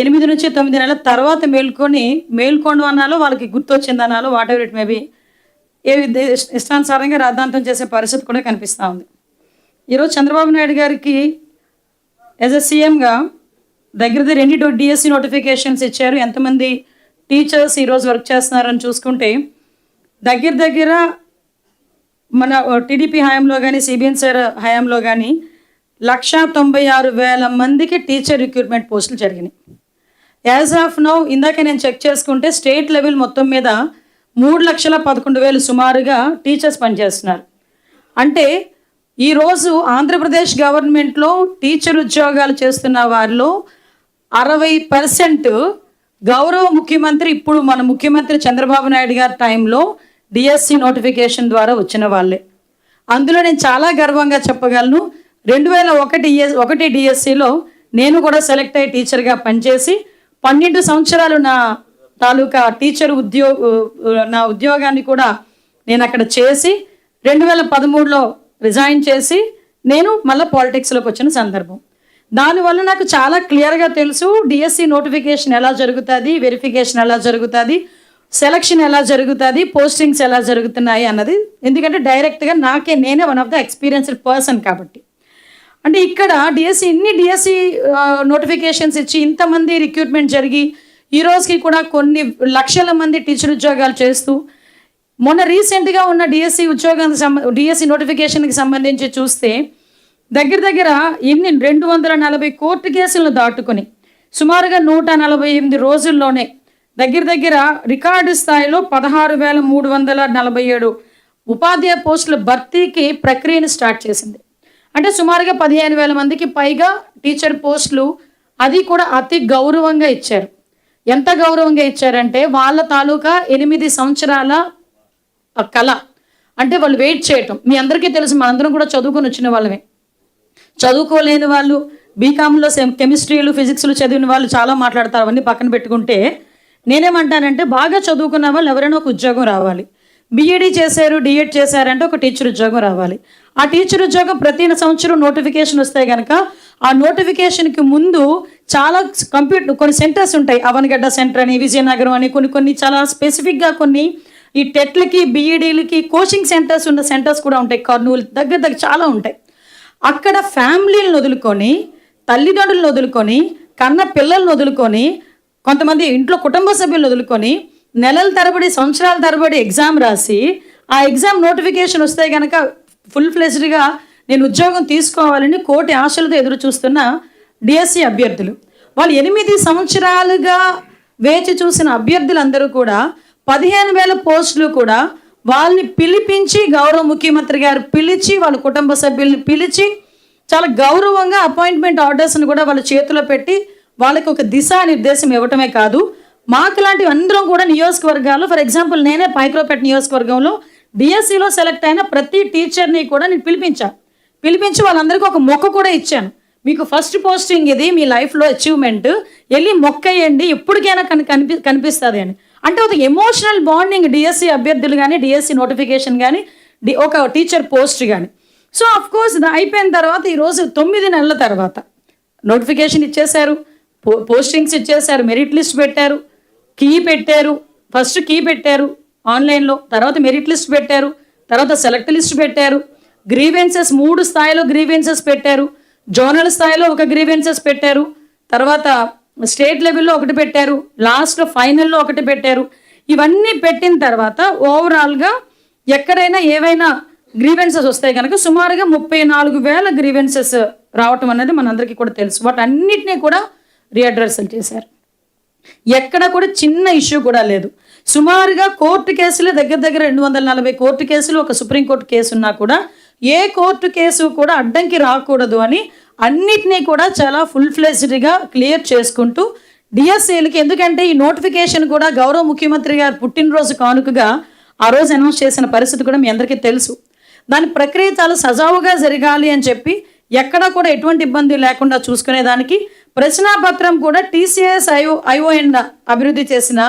8 నుంచి 9 నెలల తర్వాత మేల్కొండు అనాలో, వాళ్ళకి గుర్తొచ్చిందనాలో, వాట్ ఎవర్ ఇట్ మేబీ, ఇష్టానుసారంగా రాద్ధాంతం చేసే పరిస్థితి కూడా కనిపిస్తూ ఉంది. ఈరోజు చంద్రబాబు నాయుడు గారికి యాజ్ ఎ సీఎంగా దగ్గర ఎన్ని డిఎస్సి నోటిఫికేషన్స్ ఇచ్చారు, ఎంతమంది టీచర్స్ ఈరోజు వర్క్ చేస్తున్నారని చూసుకుంటే దగ్గర మన టీడీపీ హయాంలో కానీ సిబిఎన్ సార్ హయాంలో కానీ 196,000 మందికి టీచర్ రిక్రూట్మెంట్ పోస్టులు జరిగినాయి. యాజ్ ఆఫ్ నౌ ఇందాక నేను చెక్ చేసుకుంటే స్టేట్ లెవెల్ మొత్తం మీద 3,11,000 సుమారుగా టీచర్స్ పనిచేస్తున్నారు. అంటే ఈరోజు ఆంధ్రప్రదేశ్ గవర్నమెంట్లో టీచర్ ఉద్యోగాలు చేస్తున్న వారిలో 60% గౌరవ ముఖ్యమంత్రి, ఇప్పుడు మన ముఖ్యమంత్రి చంద్రబాబు నాయుడు గారి టైంలో డిఎస్సి నోటిఫికేషన్ ద్వారా వచ్చిన వాళ్ళే. అందులో నేను చాలా గర్వంగా చెప్పగలను, 2001 డిఎస్సిలో నేను కూడా సెలెక్ట్ అయ్యి టీచర్గా పనిచేసి 12 సంవత్సరాలు నా తాలూకా టీచర్ నా ఉద్యోగాన్ని కూడా నేను అక్కడ చేసి 2013లో రిజైన్ చేసి నేను మళ్ళీ పాలిటిక్స్లోకి వచ్చిన సందర్భం. దానివల్ల నాకు చాలా క్లియర్గా తెలుసు డిఎస్సి నోటిఫికేషన్ ఎలా జరుగుతుంది, వెరిఫికేషన్ ఎలా జరుగుతుంది, సెలక్షన్ ఎలా జరుగుతుంది, పోస్టింగ్స్ ఎలా జరుగుతున్నాయి అన్నది. ఎందుకంటే డైరెక్ట్గా నేనే one of the experienced person కాబట్టి. అంటే ఇక్కడ ఇన్ని డిఎస్సి నోటిఫికేషన్స్ ఇచ్చి ఇంతమంది రిక్రూట్మెంట్ జరిగి ఈ రోజుకి కూడా కొన్ని లక్షల మంది టీచర్ ఉద్యోగాలు చేస్తూ, మొన్న రీసెంట్గా ఉన్న డిఎస్సి నోటిఫికేషన్కి సంబంధించి చూస్తే దగ్గర 240 కోర్టు కేసులను దాటుకొని సుమారుగా 148 రోజుల్లోనే దగ్గర రికార్డు స్థాయిలో 16,347 ఉపాధ్యాయ పోస్టుల భర్తీకి ప్రక్రియను స్టార్ట్ చేసింది. అంటే సుమారుగా 15,000 మందికి పైగా టీచర్ పోస్టులు, అది కూడా అతి గౌరవంగా ఇచ్చారు. ఎంత గౌరవంగా ఇచ్చారంటే వాళ్ళ తాలూకా 8 సంవత్సరాల కళ, అంటే వాళ్ళు వెయిట్ చేయటం. మీ అందరికీ తెలుసు, మనందరం కూడా చదువుకొని వచ్చిన వాళ్ళమే. చదువుకోలేని వాళ్ళు, బీకామ్లో కెమిస్ట్రీలు ఫిజిక్స్లు చదివిన వాళ్ళు చాలా మాట్లాడతారు. అవన్నీ పక్కన పెట్టుకుంటే నేనేమంటానంటే బాగా చదువుకున్న వాళ్ళు ఎవరైనా ఒక ఉద్యోగం రావాలి. బీఈడీ చేశారు, డిఎడ్ చేశారంటే ఒక టీచర్ ఉద్యోగం రావాలి. ఆ టీచర్ ఉద్యోగం ప్రతి సంవత్సరం నోటిఫికేషన్ వస్తే కనుక ఆ నోటిఫికేషన్కి ముందు చాలా కొన్ని సెంటర్స్ ఉంటాయి. అవనగడ్డ సెంటర్ అని, విజయనగరం అని, కొన్ని చాలా స్పెసిఫిక్గా కొన్ని ఈ టెట్లకి బీఈడీలకి కోచింగ్ సెంటర్స్ ఉన్న సెంటర్స్ కూడా ఉంటాయి. కర్నూలు దగ్గర చాలా ఉంటాయి. అక్కడ ఫ్యామిలీలను వదులుకొని, తల్లిదండ్రులను వదులుకొని, కన్న పిల్లలను వదులుకొని, కొంతమంది ఇంట్లో కుటుంబ సభ్యులను వదులుకొని నెలల తరబడి సంవత్సరాల తరబడి ఎగ్జామ్ రాసి ఆ ఎగ్జామ్ నోటిఫికేషన్ వస్తే కనుక ఫుల్ ఫ్లెజ్డ్గా నేను ఉద్యోగం తీసుకోవాలని కోటి ఆశలతో ఎదురు చూస్తున్న డిఎస్సి అభ్యర్థులు, వాళ్ళు 8 సంవత్సరాలుగా వేచి చూసిన అభ్యర్థులందరూ కూడా 15,000 పోస్టులు కూడా వాళ్ళని పిలిపించి, గౌరవ ముఖ్యమంత్రి గారు పిలిచి, వాళ్ళ కుటుంబ సభ్యుల్ని పిలిచి చాలా గౌరవంగా అపాయింట్మెంట్ ఆర్డర్స్ని కూడా వాళ్ళ చేతిలో పెట్టి వాళ్ళకి ఒక దిశానిర్దేశం ఇవ్వటమే కాదు, మాకు లాంటివి అందరం కూడా నియోజకవర్గాలు, ఫర్ ఎగ్జాంపుల్ నేనే పైక్రోపేట నియోజకవర్గంలో డిఎస్సిలో సెలెక్ట్ అయిన ప్రతి టీచర్ని కూడా నేను పిలిపించి వాళ్ళందరికీ ఒక మొక్క కూడా ఇచ్చాను. మీకు ఫస్ట్ పోస్టింగ్ ఇది, మీ లైఫ్లో అచీవ్మెంట్, వెళ్ళి మొక్క వేయండి, ఎప్పటికైనా కనిపిస్తుంది అని. అంటే ఒక ఎమోషనల్ బాండింగ్ డిఎస్సి అభ్యర్థులు కానీ, డిఎస్సి నోటిఫికేషన్ కానీ, ఒక టీచర్ పోస్ట్ కానీ. సో అఫ్కోర్స్ అయిపోయిన తర్వాత ఈరోజు 9 నెలల తర్వాత నోటిఫికేషన్ ఇచ్చేశారు, పోస్టింగ్స్ ఇచ్చేశారు, మెరిట్ లిస్ట్ పెట్టారు, ఫస్ట్ కీ పెట్టారు ఆన్లైన్లో, తర్వాత మెరిట్ లిస్ట్ పెట్టారు, తర్వాత సెలెక్ట్ లిస్ట్ పెట్టారు, గ్రీవెన్సెస్ 3 స్థాయిలో గ్రీవెన్సెస్ పెట్టారు, జోనల్ స్థాయిలో ఒక గ్రీవెన్సెస్ పెట్టారు, తర్వాత స్టేట్ లెవెల్లో ఒకటి పెట్టారు, లాస్ట్లో ఫైనల్లో ఒకటి పెట్టారు. ఇవన్నీ పెట్టిన తర్వాత ఓవరాల్గా ఎక్కడైనా ఏవైనా గ్రీవెన్సెస్ వస్తాయి కనుక సుమారుగా 34,000 గ్రీవెన్సెస్ రావటం అనేది మనందరికీ కూడా తెలుసు. వాటన్నిటినీ కూడా రీఅడ్రసల్ చేశారు. ఎక్కడ కూడా చిన్న ఇష్యూ కూడా లేదు. సుమారుగా కోర్టు కేసులు దగ్గర 240 కోర్టు కేసులు, ఒక సుప్రీంకోర్టు కేసు ఉన్నా కూడా ఏ కోర్టు కేసు కూడా అడ్డంకి రాకూడదు అని అన్నిటినీ కూడా చాలా ఫుల్ ఫ్లెజ్డ్గా క్లియర్ చేసుకుంటూ డిఎస్సీలకి, ఎందుకంటే ఈ నోటిఫికేషన్ కూడా గౌరవ ముఖ్యమంత్రి గారు పుట్టినరోజు కానుకగా ఆ రోజు అనౌన్స్ చేసిన పరిస్థితి కూడా మీ అందరికీ తెలుసు. దాని ప్రక్రియ చాలా సజావుగా జరగాలి అని చెప్పి ఎక్కడా కూడా ఎటువంటి ఇబ్బంది లేకుండా చూసుకునేదానికి ప్రశ్నాపత్రం కూడా టీసీఎస్ ఐఓఎన్ అభివృద్ధి చేసిన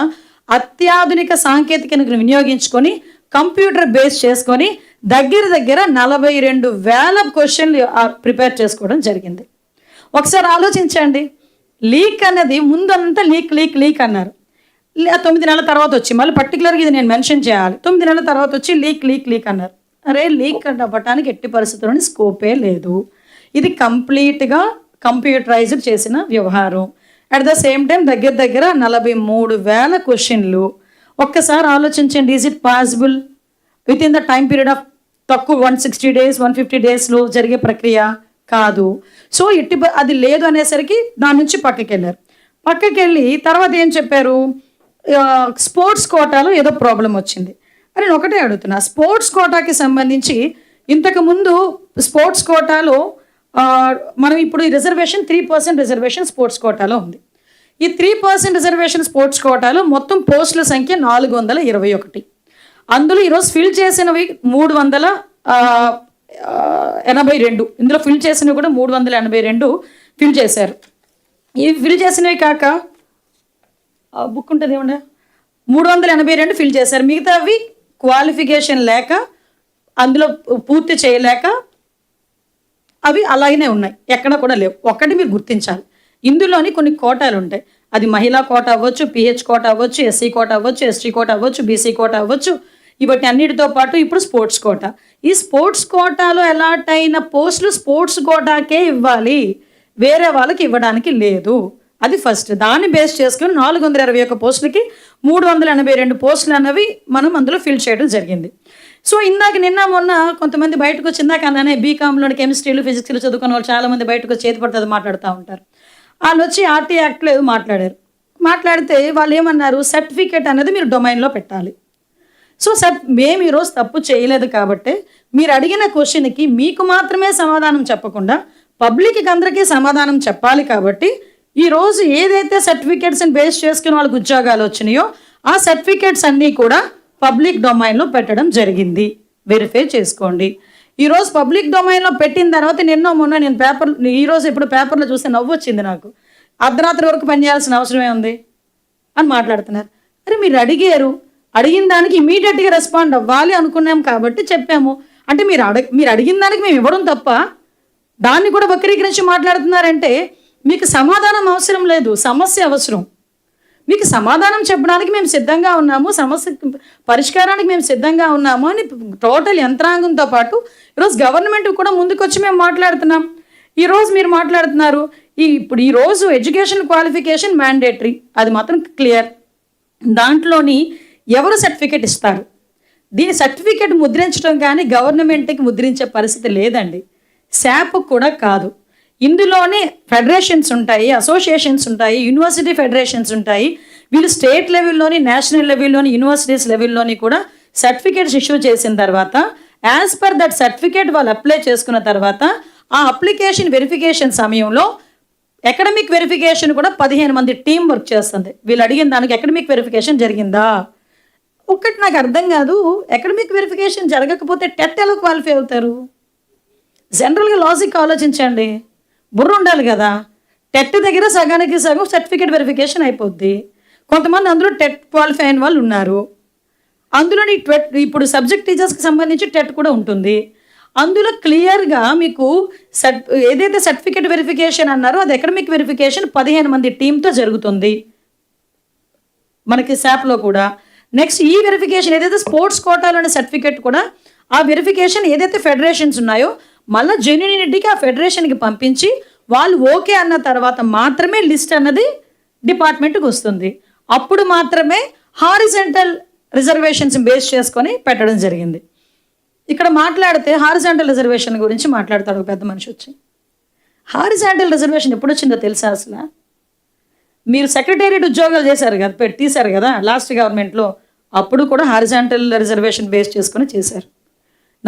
అత్యాధునిక సాంకేతికతను వినియోగించుకొని కంప్యూటర్ బేస్ చేసుకొని దగ్గర 42,000 క్వశ్చన్లు ప్రిపేర్ చేసుకోవడం జరిగింది. ఒకసారి ఆలోచించండి, లీక్ అన్నది ముందంతా లీక్ లీక్ లీక్ అన్నారు. 9 నెలల తర్వాత వచ్చి మళ్ళీ పర్టికులర్గా ఇది నేను మెన్షన్ చేయాలి. 9 నెలల తర్వాత వచ్చి లీక్ లీక్ లీక్ అన్నారు. అరే లీక్ అవ్వటానికి ఎట్టి పరిస్థితుల్లోని స్కోపే లేదు. ఇది కంప్లీట్గా కంప్యూటరైజ్డ్ చేసిన వ్యవహారం. అట్ ద సేమ్ టైం దగ్గర దగ్గర 43,000 క్వశ్చన్లు. ఒక్కసారి ఆలోచించండి, is it possible with in the time period of తక్కువ 160 days 150 daysలో జరిగే ప్రక్రియ కాదు. సో అది లేదు అనేసరికి దాని నుంచి పక్కకెళ్ళి తర్వాత ఏం చెప్పారు, స్పోర్ట్స్ కోటాలో ఏదో ప్రాబ్లం వచ్చింది. అని నేను ఒకటే అడుగుతున్నా, స్పోర్ట్స్ కోటాకి సంబంధించి ఇంతకుముందు స్పోర్ట్స్ కోటాలో మనం ఇప్పుడు ఈ రిజర్వేషన్ 3% రిజర్వేషన్ స్పోర్ట్స్ కోటాలో ఉంది. ఈ 3% రిజర్వేషన్ స్పోర్ట్స్ కోటాలో మొత్తం పోస్టుల సంఖ్య 421. అందులో ఈరోజు ఫిల్ చేసినవి 382. ఇందులో ఫిల్ చేసినవి కూడా 382 ఫిల్ చేశారు. ఇవి ఫిల్ చేసినవి కాక బుక్ ఉంటుంది ఏమన్నా 382 ఫిల్ చేశారు. మిగతావి క్వాలిఫికేషన్ లేక అందులో పూర్తి చేయలేక అవి అలాగనే ఉన్నాయి, ఎక్కడ కూడా లేవు. ఒక్కటి మీరు గుర్తించాలి, ఇందులోని కొన్ని కోటాలు ఉంటాయి. అది మహిళా కోట అవ్వచ్చు, పిహెచ్ కోట అవ్వచ్చు, ఎస్సీ కోట అవ్వచ్చు, ఎస్టీ కోట అవ్వచ్చు, బీసీ కోట అవ్వచ్చు. ఇవన్నీ అన్నిటితో పాటు ఇప్పుడు స్పోర్ట్స్ కోట. ఈ స్పోర్ట్స్ కోటాలో అలాట్ అయిన పోస్టులు స్పోర్ట్స్ కోటాకే ఇవ్వాలి, వేరే వాళ్ళకి ఇవ్వడానికి లేదు. అది ఫస్ట్. దాన్ని బేస్ చేసుకుని 421 పోస్టులకి 382 పోస్టులు అన్నవి మనం అందులో ఫిల్ చేయడం జరిగింది. సో ఇందాక నిన్న మొన్న కొంతమంది బయటకు వచ్చి, ఇందాక అన్నానే బీకామ్లోని కెమిస్ట్రీలు ఫిజిక్స్లు చదువుకున్న వాళ్ళు చాలామంది బయటకు వచ్చి చేతి పడుతుంది మాట్లాడుతూ ఉంటారు. వాళ్ళు వచ్చి ఆర్టీ యాక్ట్లో మాట్లాడితే వాళ్ళు ఏమన్నారు, సర్టిఫికేట్ అనేది మీరు డొమైన్లో పెట్టాలి. సో మేము ఈరోజు తప్పు చేయలేదు కాబట్టి మీరు అడిగిన క్వశ్చన్కి మీకు మాత్రమే సమాధానం చెప్పకుండా పబ్లిక్కి అందరికీ సమాధానం చెప్పాలి. కాబట్టి ఈరోజు ఏదైతే సర్టిఫికేట్స్ని బేస్ చేసుకుని వాళ్ళకి ఉద్యోగాలు వచ్చినాయో ఆ సర్టిఫికేట్స్ అన్నీ కూడా పబ్లిక్ డొమైన్లో పెట్టడం జరిగింది. వెరిఫై చేసుకోండి. ఈరోజు పబ్లిక్ డొమైన్లో పెట్టిన తర్వాత మొన్న నేను ఈరోజు ఇప్పుడు పేపర్లో చూస్తే నవ్వు వచ్చింది నాకు. అర్ధరాత్రి వరకు పనిచేయాల్సిన అవసరమే ఉంది అని మాట్లాడుతున్నారు. అరే మీరు అడిగిన దానికి ఇమీడియట్గా రెస్పాండ్ అవ్వాలి అనుకున్నాం కాబట్టి చెప్పాము. అంటే మీరు అడిగిన దానికి మేము ఇవ్వడం తప్ప దాన్ని కూడా వక్రీకరించి మాట్లాడుతున్నారంటే మీకు సమాధానం అవసరం లేదు, సమస్య అవసరం. మీకు సమాధానం చెప్పడానికి మేము సిద్ధంగా ఉన్నాము, సమస్య పరిష్కారానికి మేము సిద్ధంగా ఉన్నాము అని టోటల్ యంత్రాంగంతో పాటు ఈరోజు గవర్నమెంట్ కూడా ముందుకొచ్చి మేము మాట్లాడుతున్నాం. ఈరోజు మీరు మాట్లాడుతున్నారు ఇప్పుడు ఈరోజు ఎడ్యుకేషన్ క్వాలిఫికేషన్ మ్యాండేటరీ, అది మాత్రం క్లియర్. దాంట్లోని ఎవరు సర్టిఫికేట్ ఇస్తారు, దీని సర్టిఫికేట్ ముద్రించడం కానీ గవర్నమెంట్కి ముద్రించే పరిస్థితి లేదండి, శాప్ కూడా కాదు. ఇందులోనే ఫెడరేషన్స్ ఉంటాయి, అసోసియేషన్స్ ఉంటాయి, యూనివర్సిటీ ఫెడరేషన్స్ ఉంటాయి. వీళ్ళు స్టేట్ లెవెల్లోని, నేషనల్ లెవెల్లోని, యూనివర్సిటీస్ లెవెల్లోని కూడా సర్టిఫికేట్స్ ఇష్యూ చేసిన తర్వాత యాజ్ పర్ దట్ సర్టిఫికేట్ వాళ్ళు అప్లై చేసుకున్న తర్వాత ఆ అప్లికేషన్ వెరిఫికేషన్ సమయంలో అకాడమిక్ వెరిఫికేషన్ కూడా 15 మంది టీం వర్క్ చేస్తుంది. వీళ్ళు అడిగిన దానికి అకాడమిక్ వెరిఫికేషన్ జరిగిందా ఒక్కటి నాకు అర్థం కాదు. అకాడమిక్ వెరిఫికేషన్ జరగకపోతే టెట్ ఎలా క్వాలిఫై అవుతారు? జనరల్గా లాజిక్ ఆలోచించండి, బుర్ర ఉండాలి కదా. టెట్ దగ్గర సగానికి సగం సర్టిఫికేట్ వెరిఫికేషన్ అయిపోద్ది. కొంతమంది అందులో టెట్ క్వాలిఫై అయిన వాళ్ళు ఉన్నారు. అందులోని ఇప్పుడు సబ్జెక్ట్ టీచర్స్కి సంబంధించి టెట్ కూడా ఉంటుంది. అందులో క్లియర్గా మీకు ఏదైతే సర్టిఫికేట్ వెరిఫికేషన్ అన్నారో అది అకాడమిక్ వెరిఫికేషన్ 15 మంది టీంతో జరుగుతుంది మనకి శాప్లో కూడా. నెక్స్ట్ ఈ వెరిఫికేషన్ ఏదైతే స్పోర్ట్స్ కోటాలోని సర్టిఫికేట్ కూడా ఆ వెరిఫికేషన్ ఏదైతే ఫెడరేషన్స్ ఉన్నాయో మళ్ళీ జెన్యూనిటీకి ఆ ఫెడరేషన్కి పంపించి వాళ్ళు ఓకే అన్న తర్వాత మాత్రమే లిస్ట్ అన్నది డిపార్ట్మెంట్కి వస్తుంది. అప్పుడు మాత్రమే హారిజంటల్ రిజర్వేషన్స్ బేస్ చేసుకొని పెట్టడం జరిగింది. ఇక్కడ మాట్లాడితే హారిజంటల్ రిజర్వేషన్ గురించి మాట్లాడతాడు ఒక పెద్ద మనిషి వచ్చి. హారిజంటల్ రిజర్వేషన్ ఎప్పుడు వచ్చిందో తెలుసా? అసలు మీరు సెక్రటేరియట్ ఉద్యోగాలు చేశారు కదా, తీశారు కదా లాస్ట్ గవర్నమెంట్లో, అప్పుడు కూడా హారిజంటల్ రిజర్వేషన్ బేస్ చేసుకొని చేశారు.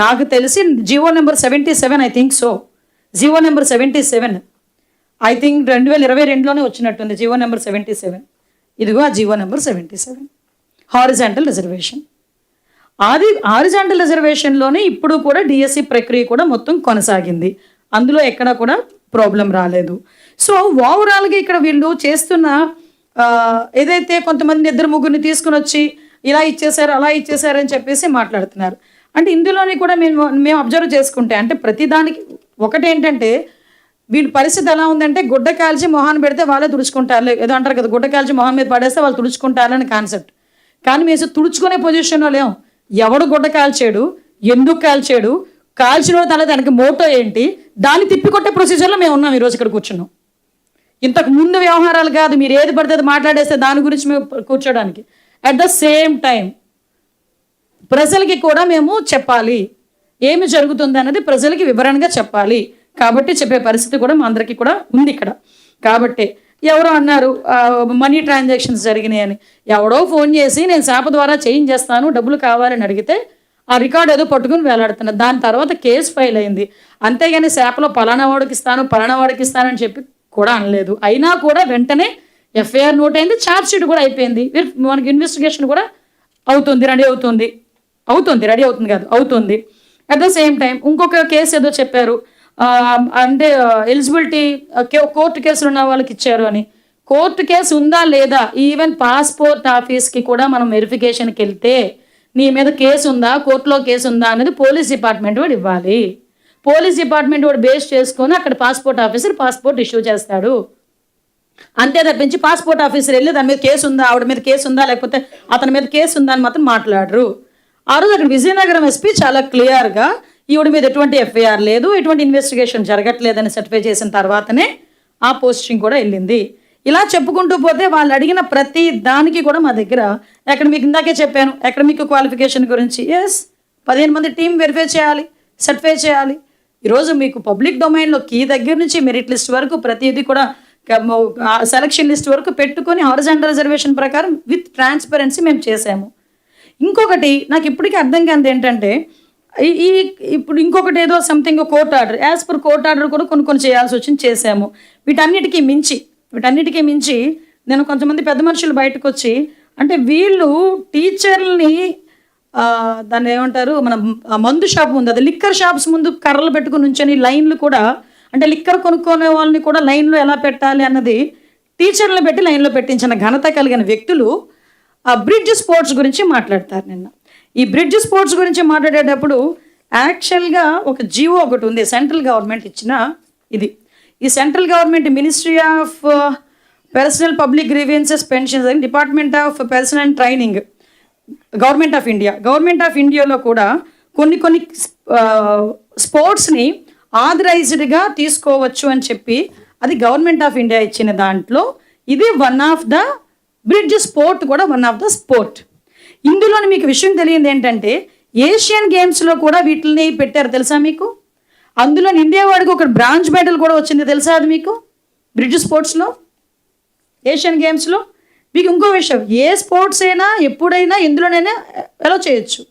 నాకు తెలిసి GO number 77 I think so, GO number 77 I think 2022లోనే వచ్చినట్టుంది జీవో నెంబర్ 77. ఇదిగో ఆ జీవో నెంబర్ 77 హారిజంటల్ రిజర్వేషన్. అది హారిజంటల్ రిజర్వేషన్లోనే ఇప్పుడు కూడా డిఎస్సి ప్రక్రియ కూడా మొత్తం కొనసాగింది. అందులో ఎక్కడ కూడా ప్రాబ్లం రాలేదు. సో ఓవరాల్గా ఇక్కడ వీళ్ళు చేస్తున్న ఏదైతే కొంతమంది 2-3 తీసుకుని వచ్చి ఇలా ఇచ్చేసారు అలా ఇచ్చేసారు అని చెప్పేసి మాట్లాడుతున్నారు. అంటే ఇందులోని కూడా మేము అబ్జర్వ్ చేసుకుంటే అంటే ప్రతిదానికి ఒకటేంటంటే వీళ్ళ పరిస్థితి ఎలా ఉందంటే గుడ్డ కాల్చి మొహాన్ని పెడితే వాళ్ళే తుడుచుకుంటారు, ఏదో అంటారు కదా, గుడ్డ కాల్చి మొహం మీద పడేస్తే వాళ్ళు తుడుచుకుంటారని కాన్సెప్ట్. కానీ మేము తుడుచుకునే పొజిషన్లో లేము. ఎవడు గుడ్డ కాల్చాడు, ఎందుకు కాల్చాడు, కాల్చిన తన దానికి మోటో ఏంటి, దాన్ని తిప్పికొట్టే ప్రొసీజర్లో మేము ఉన్నాం ఈరోజు ఇక్కడ కూర్చున్నాం. ఇంతకు ముందు వ్యవహారాలు కాదు, మీరు ఏది పడితే అది మాట్లాడేస్తే దాని గురించి మేము కూర్చోడానికి. అట్ ద సేమ్ టైం ప్రజలకి కూడా మేము చెప్పాలి, ఏమి జరుగుతుంది అన్నది ప్రజలకి వివరణగా చెప్పాలి. కాబట్టి చెప్పే పరిస్థితి కూడా మా అందరికీ కూడా ఉంది ఇక్కడ. కాబట్టి ఎవరో అన్నారు మనీ ట్రాన్సాక్షన్స్ జరిగినాయి అని. ఎవడో ఫోన్ చేసి నేను శాప ద్వారా చేయించేస్తాను, డబ్బులు కావాలని అడిగితే ఆ రికార్డు ఏదో పట్టుకుని వేలాడుతున్నారు. దాని తర్వాత కేసు ఫైల్ అయింది. అంతేగాని శాపలో పలానా వాడికి ఇస్తానని చెప్పి కూడా అనలేదు. అయినా కూడా వెంటనే ఎఫ్ఐఆర్ నోట్ అయింది, ఛార్జ్ షీట్ కూడా అయిపోయింది. మనకి ఇన్వెస్టిగేషన్ కూడా రెడీ అవుతుంది కాదు, అవుతుంది. అట్ ద సేమ్ టైం ఇంకొక కేసు ఏదో చెప్పారు, అంటే ఎలిజిబిలిటీ కోర్టు కేసులు ఉన్న వాళ్ళకి ఇచ్చారు అని. కోర్టు కేసు ఉందా లేదా, ఈవెన్ పాస్పోర్ట్ ఆఫీస్కి కూడా మనం వెరిఫికేషన్కి వెళ్తే నీ మీద కేసు ఉందా, కోర్టులో కేసు ఉందా అనేది పోలీస్ డిపార్ట్మెంట్ వాడు ఇవ్వాలి. పోలీస్ డిపార్ట్మెంట్ వాడు బేస్ చేసుకొని అక్కడ పాస్పోర్ట్ ఆఫీసర్ పాస్పోర్ట్ ఇష్యూ చేస్తాడు. అంతే తప్పించి పాస్పోర్ట్ ఆఫీసర్ వెళ్ళి దాని మీద కేసు ఉందా, ఆవిడ మీద కేసు ఉందా, లేకపోతే అతని మీద కేసు ఉందా అని మాత్రం మాట్లాడరు. ఆ రోజు అక్కడ విజయనగరం ఎస్పీ చాలా క్లియర్గా ఈవిడ మీద ఎటువంటి ఎఫ్ఐఆర్ లేదు, ఎటువంటి ఇన్వెస్టిగేషన్ జరగట్లేదని సర్టిఫై చేసిన తర్వాతనే ఆ పోస్టింగ్ కూడా వెళ్ళింది. ఇలా చెప్పుకుంటూ పోతే వాళ్ళు అడిగిన ప్రతి దానికి కూడా మా దగ్గర మీకు ఇందాకే చెప్పాను అకాడమిక్ క్వాలిఫికేషన్ గురించి. 15 మంది టీం వెరిఫై చేయాలి, సర్టిఫై చేయాలి. ఈరోజు మీకు పబ్లిక్ డొమైన్లో కీ దగ్గర నుంచి మెరిట్ లిస్ట్ వరకు ప్రతిదీ కూడా సెలక్షన్ లిస్ట్ వరకు పెట్టుకొని హారిజాంటల్ రిజర్వేషన్ ప్రకారం విత్ ట్రాన్స్పరెన్సీ మేము చేసాము. ఇంకొకటి నాకు ఇప్పటికీ అర్థం కానిది ఏంటంటే ఇప్పుడు ఇంకొకటి ఏదో something court order, as per court order కూడా కొన్ని చేయాల్సి వచ్చింది, చేసాము. వీటన్నిటికీ మించి నేను కొంతమంది పెద్ద మనుషులు బయటకు వచ్చి అంటే వీళ్ళు టీచర్ని దాన్ని ఏమంటారు, మన మందు షాప్ ముందు, అది లిక్కర్ షాప్స్ ముందు కర్రలు పెట్టుకుని ఉంచని లైన్లు కూడా, అంటే లిక్కర్ కొనుక్కునే వాళ్ళని కూడా లైన్లో ఎలా పెట్టాలి అన్నది టీచర్లను పెట్టి లైన్లో పెట్టించిన ఘనత కలిగిన వ్యక్తులు బ్రిడ్జ్ స్పోర్ట్స్ గురించి మాట్లాడతారు. నిన్న ఈ బ్రిడ్జ్ స్పోర్ట్స్ గురించి మాట్లాడేటప్పుడు యాక్చువల్గా ఒక జియో ఒకటి ఉంది, సెంట్రల్ గవర్నమెంట్ ఇచ్చిన ఇది. ఈ central government ministry of personal public grievances pensions and department of personal and training, government of ఇండియాలో కూడా కొన్ని స్పోర్ట్స్ని ఆథరైజ్డ్గా తీసుకోవచ్చు అని చెప్పి అది గవర్నమెంట్ ఆఫ్ ఇండియా ఇచ్చిన దాంట్లో ఇది one of the bridge sport కూడా వన్ ఆఫ్ ద స్పోర్ట్. ఇందులోని మీకు విషయం తెలియదు ఏంటంటే ఏషియన్ గేమ్స్లో కూడా వీటిని పెట్టారు తెలుసా మీకు. అందులో ఇండియా వాడికి ఒక బ్రాంజ్ మెడల్ కూడా వచ్చింది తెలుసా అది మీకు, బ్రిడ్జ్ స్పోర్ట్స్లో ఏషియన్ గేమ్స్లో. మీకు ఇంకో విషయం, ఏ స్పోర్ట్స్ అయినా ఎప్పుడైనా ఎందులోనైనా ఎలా చేయొచ్చు.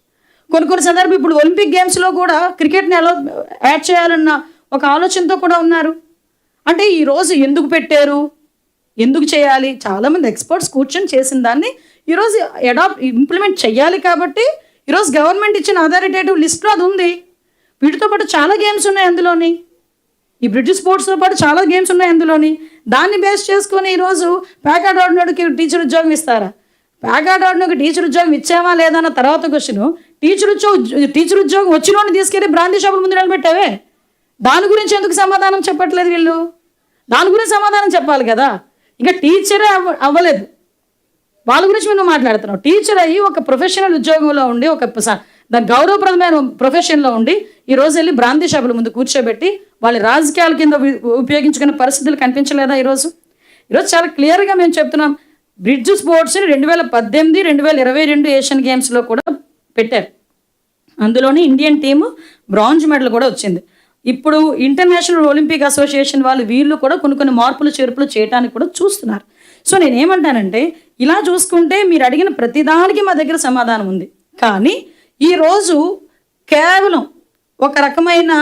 కొన్ని సందర్భం ఇప్పుడు ఒలింపిక్ గేమ్స్లో కూడా క్రికెట్ని ఎలా యాడ్ చేయాలన్న ఒక ఆలోచనతో కూడా ఉన్నారు. అంటే ఈరోజు ఎందుకు పెట్టారు, ఎందుకు చేయాలి, చాలామంది ఎక్స్పర్ట్స్ కూర్చొని చేసిన దాన్ని ఈరోజు ఇంప్లిమెంట్ చేయాలి. కాబట్టి ఈరోజు గవర్నమెంట్ ఇచ్చిన అథారిటేటివ్ లిస్ట్లో అది ఉంది. వీటితో పాటు చాలా గేమ్స్ ఉన్నాయి అందులోని, ఈ బ్రిడ్జ్ స్పోర్ట్స్తో పాటు చాలా గేమ్స్ ఉన్నాయి అందులోని. దాన్ని బేస్ చేసుకొని ఈరోజు ప్యాకార్డ్ ఆడినోడికి టీచర్ ఉద్యోగం ఇస్తారా, ప్యాకార్డ్ ఆడినోకి టీచర్ ఉద్యోగం ఇచ్చామా లేదా అన్న తర్వాత క్వశ్చన్, టీచర్ ఉద్యోగం వచ్చినోని తీసుకెళ్ళి బ్రాందీ షాపుల ముందు నిలబెట్టావే, దాని గురించి ఎందుకు సమాధానం చెప్పట్లేదు వీళ్ళు, దాని గురించి సమాధానం చెప్పాలి కదా. ఇంకా టీచరే అవ్వలేదు, వాళ్ళ గురించి మేము మాట్లాడుతున్నాం. టీచర్ అయ్యి ఒక ప్రొఫెషనల్ ఉద్యోగంలో ఉండి ఒక దాని గౌరవప్రదమైన ప్రొఫెషన్లో ఉండి ఈరోజు వెళ్ళి బ్రాందీ షాపుల ముందు కూర్చోబెట్టి వాళ్ళ రాజకీయాల కింద ఉపయోగించుకునే పరిస్థితులు కనిపించలేదా ఈరోజు చాలా క్లియర్గా మేము చెప్తున్నాం. బ్రిడ్జ్ స్పోర్ట్స్ని 2018, 2022 ఏషియన్ గేమ్స్లో కూడా పెట్టారు. అందులోని ఇండియన్ టీము బ్రాంజ్ మెడల్ కూడా వచ్చింది. ఇప్పుడు ఇంటర్నేషనల్ ఒలింపిక్ అసోసియేషన్ వీళ్ళు కూడా కొన్ని మార్పులు చేర్పులు చేయడానికి కూడా చూస్తున్నారు. సో నేనేమంటానంటే ఇలా చూసుకుంటే మీరు అడిగిన ప్రతిదానికి మా దగ్గర సమాధానం ఉంది. కానీ ఈరోజు కేవలం ఒక రకమైన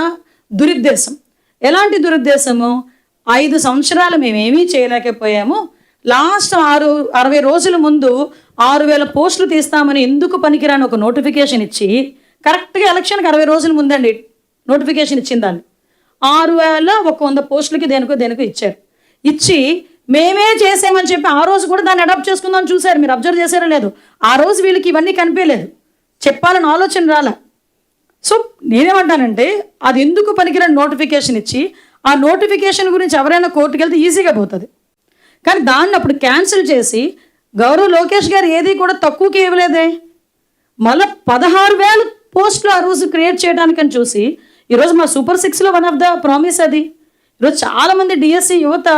దురుద్దేశం. ఎలాంటి దురుద్దేశము, 5 సంవత్సరాలు మేమేమీ చేయలేకపోయాము, లాస్ట్ 60 రోజుల ముందు 6000 పోస్టులు తీస్తామని ఎందుకు పనికిరాని ఒక నోటిఫికేషన్ ఇచ్చి, కరెక్ట్గా ఎలక్షన్కి 60 రోజుల ముందండి నోటిఫికేషన్ ఇచ్చిందాన్ని, 6100 పోస్టులకి దేనికో ఇచ్చారు. ఇచ్చి మేమే చేసామని చెప్పి ఆ రోజు కూడా దాన్ని అడాప్ట్ చేసుకుందామని చూశారు. మీరు అబ్జర్వ్ చేశారో లేదు, ఆ రోజు వీళ్ళకి ఇవన్నీ కనిపించలేదు, చెప్పాలని ఆలోచన రాలే. సో నేనేమంటానంటే అది ఎందుకు పనికిరాని నోటిఫికేషన్ ఇచ్చి ఆ నోటిఫికేషన్ గురించి ఎవరైనా కోర్టుకు వెళ్తే ఈజీగా పోతుంది. కానీ దాన్ని అప్పుడు క్యాన్సిల్ చేసి గౌరవ్ లోకేష్ గారు ఏది కూడా తక్కువకి ఇవ్వలేదే. మళ్ళీ 16,000 పోస్టులు ఆ రోజు క్రియేట్ చేయడానికని చూసి ఈరోజు మా సూపర్ 6లో వన్ ఆఫ్ ద ప్రామిస్ అది. ఈరోజు చాలామంది డిఎస్సి యువత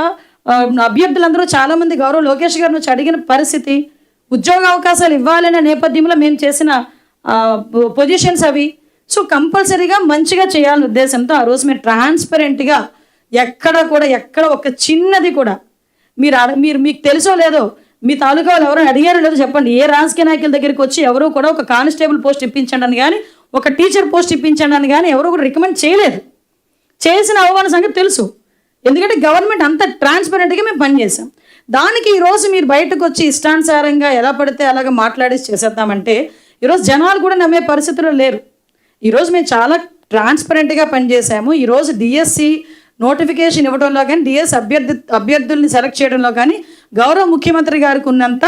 అభ్యర్థులందరూ చాలామంది గౌరవ్ లోకేష్ గారు నుంచి అడిగిన పరిస్థితి, ఉద్యోగ అవకాశాలు ఇవ్వాలనే నేపథ్యంలో మేము చేసిన పొజిషన్స్ అవి. సో కంపల్సరీగా మంచిగా చేయాలనే ఉద్దేశంతో ఆ రోజు మేము ట్రాన్స్పరెంట్గా ఎక్కడ ఒక చిన్నది కూడా మీకు తెలుసో లేదో, మీ తాలూకా వాళ్ళు ఎవరైనా అడిగారో లేదో చెప్పండి. ఏ రాజకీయ నాయకుల దగ్గరికి వచ్చి ఎవరు కూడా ఒక కానిస్టేబుల్ పోస్ట్ ఇప్పించండి అని కానీ, ఒక టీచర్ పోస్ట్ ఇప్పించండి అని కానీ ఎవరు కూడా రికమెండ్ చేయలేదు. చేసిన అవమాన సంగతి తెలుసు. ఎందుకంటే గవర్నమెంట్ అంత ట్రాన్స్పరెంట్గా మేము పనిచేసాం. దానికి ఈరోజు మీరు బయటకు వచ్చి ఇష్టానుసారంగా ఎలా పడితే అలాగ మాట్లాడేసి చేసేద్దామంటే ఈరోజు జనాలు కూడా నమ్మే పరిస్థితుల్లో లేరు. ఈరోజు మేము చాలా ట్రాన్స్పరెంట్గా పనిచేసాము. ఈరోజు డిఎస్సి నోటిఫికేషన్ ఇవ్వడంలో కానీ, డిఎస్ అభ్యర్థుల్ని సెలెక్ట్ చేయడంలో కానీ గౌరవ ముఖ్యమంత్రి గారికి ఉన్నంత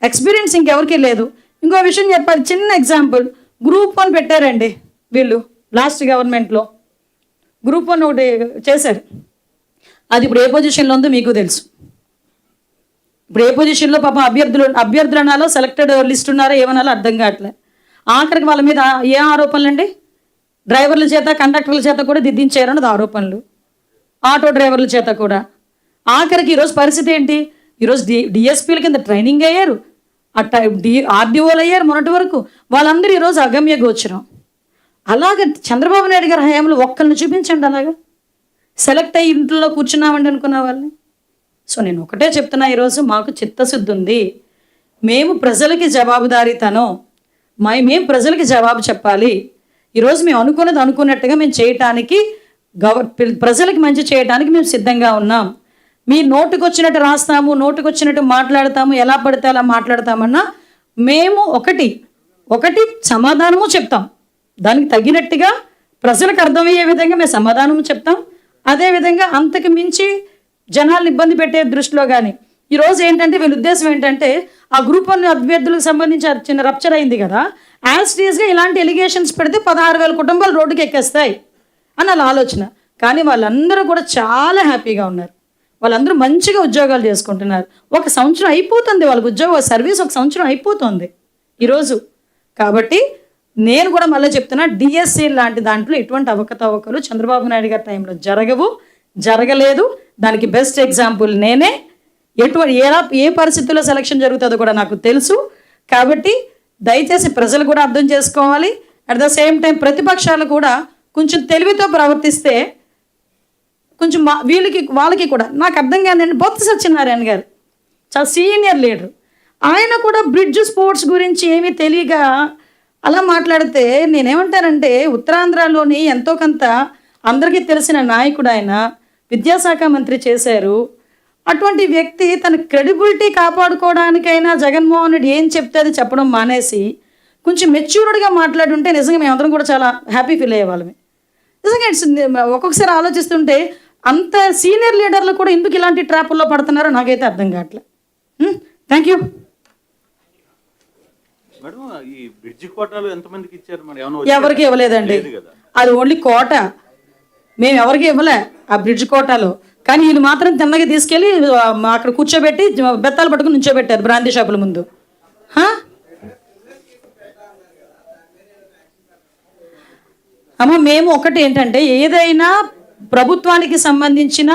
ఎక్స్పీరియన్స్ ఇంకెవరికీ లేదు. ఇంకో విషయం చెప్పాలి, చిన్న ఎగ్జాంపుల్, గ్రూప్ 1 పెట్టారండి వీళ్ళు లాస్ట్ గవర్నమెంట్లో. గ్రూప్ 1 ఒకటి చేశారు. అది ఇప్పుడు ఏ పొజిషన్లో ఉందో మీకు తెలుసు. ఇప్పుడు ఏ పొజిషన్లో పాపం అభ్యర్థులు అనాలో సెలెక్టెడ్ లిస్ట్ ఉన్నారో ఏమనాలో అర్థం కావట్లే. ఆఖరికి వాళ్ళ మీద ఏ ఆరోపణలు అండి? డ్రైవర్ల చేత, కండక్టర్ల చేత కూడా దిద్దించారన్నది ఆరోపణలు, ఆటో డ్రైవర్ల చేత కూడా. ఆఖరికి ఈరోజు పరిస్థితి ఏంటి? ఈరోజు డిఎస్పీల కింద ట్రైనింగ్ అయ్యారు, ఆర్డీఓలు అయ్యారు మొన్నటి వరకు. వాళ్ళందరూ ఈరోజు అగమ్య గోచరం. అలాగే చంద్రబాబు నాయుడు గారి హయాంలో ఒక్కరిని చూపించండి అలాగా సెలెక్ట్ అయ్యి ఇంట్లో కూర్చున్నామండి అనుకున్న వాళ్ళని. సో నేను ఒకటే చెప్తున్నా, ఈరోజు మాకు చిత్తశుద్ధి ఉంది. మేము ప్రజలకి జవాబుదారీతనం, మేము ప్రజలకి జవాబు చెప్పాలి. ఈరోజు మేము అనుకున్నది అనుకున్నట్టుగా మేము చేయటానికి, ప్రజలకి మంచి చేయడానికి మేము సిద్ధంగా ఉన్నాం. మీ నోటుకు వచ్చినట్టు రాస్తాము, నోటుకు వచ్చినట్టు మాట్లాడతాము, ఎలా పడితే అలా మాట్లాడతామన్నా మేము ఒకటి సమాధానము చెప్తాం. దానికి తగినట్టుగా ప్రజలకు అర్థమయ్యే విధంగా మేము సమాధానము చెప్తాం. అదేవిధంగా అంతకు మించి జనాలను ఇబ్బంది పెట్టే దృష్టిలో కానీ ఈరోజు ఏంటంటే వీళ్ళ ఉద్దేశం ఏంటంటే ఆ గ్రూప్ 1 అభ్యర్థులకు సంబంధించి చిన్న రప్చర్ అయింది కదా, యాజ్ టీజ్గా ఇలాంటి ఎలిగేషన్స్ పెడితే 16,000 కుటుంబాలు రోడ్డుకి ఎక్కేస్తాయి అని వాళ్ళ ఆలోచన. కానీ వాళ్ళందరూ కూడా చాలా హ్యాపీగా ఉన్నారు. వాళ్ళందరూ మంచిగా ఉద్యోగాలు చేసుకుంటున్నారు. 1 సంవత్సరం అయిపోతుంది వాళ్ళకి ఉద్యోగ సర్వీస్, 1 సంవత్సరం అయిపోతుంది ఈరోజు. కాబట్టి నేను కూడా మళ్ళీ చెప్తున్నా, డిఎస్సి లాంటి దాంట్లో ఎటువంటి అవకతవకలు చంద్రబాబు నాయుడు గారి టైంలో జరగలేదు. దానికి బెస్ట్ ఎగ్జాంపుల్ నేనే. ఏ పరిస్థితుల్లో సెలక్షన్ జరుగుతుందో కూడా నాకు తెలుసు. కాబట్టి దయచేసి ప్రజలు కూడా అర్థం చేసుకోవాలి. అట్ ద సేమ్ టైం ప్రతిపక్షాలు కూడా కొంచెం తెలివితో ప్రవర్తిస్తే కొంచెం వాళ్ళకి కూడా నాకు అర్థం కాదండి. బొత్స సత్యనారాయణ గారు చాలా సీనియర్ లీడర్, ఆయన కూడా బ్రిడ్జ్ స్పోర్ట్స్ గురించి ఏమీ తెలియక అలా మాట్లాడితే నేనేమంటానంటే, ఉత్తరాంధ్రలోని ఎంతో కొంత అందరికీ తెలిసిన నాయకుడు ఆయన, విద్యాశాఖ మంత్రి చేశారు. అటువంటి వ్యక్తి తన క్రెడిబిలిటీ కాపాడుకోవడానికైనా జగన్మోహన్ రెడ్డి ఏం చెప్తే అది చెప్పడం మానేసి కొంచెం మెచ్యూర్డ్గా మాట్లాడుంటే నిజంగా మేమందరం కూడా చాలా హ్యాపీ ఫీల్ అయ్యేవాళ్ళమే. నిజంగా ఒక్కొక్కసారి ఆలోచిస్తుంటే అంత సీనియర్ లీడర్లు కూడా ఎందుకు ఇలాంటి ట్రాపుల్లో పడుతున్నారో నాకైతే అర్థం కావట్లే. Thank you madam. ఈ బ్రిడ్జి కోటాలు ఎంతమందికి ఇచ్చారు? ఎవరికి ఇవ్వలేదండి, అది ఓన్లీ కోట. మేము ఎవరికి ఇవ్వలే ఆ బ్రిడ్జ్ కోటాలో. కానీ వీళ్ళు మాత్రం తిన్నగా తీసుకెళ్ళి అక్కడ కూర్చోబెట్టి బెత్తాలు పట్టుకుని నుంచోబెట్టారు బ్రాందీ షాపుల ముందు. అమ్మ మేము ఒకటి ఏంటంటే, ఏదైనా ప్రభుత్వానికి సంబంధించిన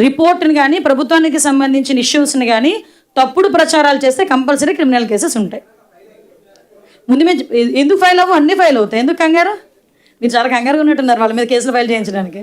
రిపోర్ట్ని కానీ, ప్రభుత్వానికి సంబంధించిన ఇష్యూస్ని కానీ తప్పుడు ప్రచారాలు చేస్తే కంపల్సరీ క్రిమినల్ కేసెస్ ఉంటాయి. ముందు మేము ఎందుకు ఫైల్ అవ్వు, అన్నీ ఫైల్ అవుతాయి. ఎందుకు కంగారు? మీరు చాలా కంగారుగా ఉన్నట్టున్నారు వాళ్ళ మీద కేసులు ఫైల్ చేయించడానికి.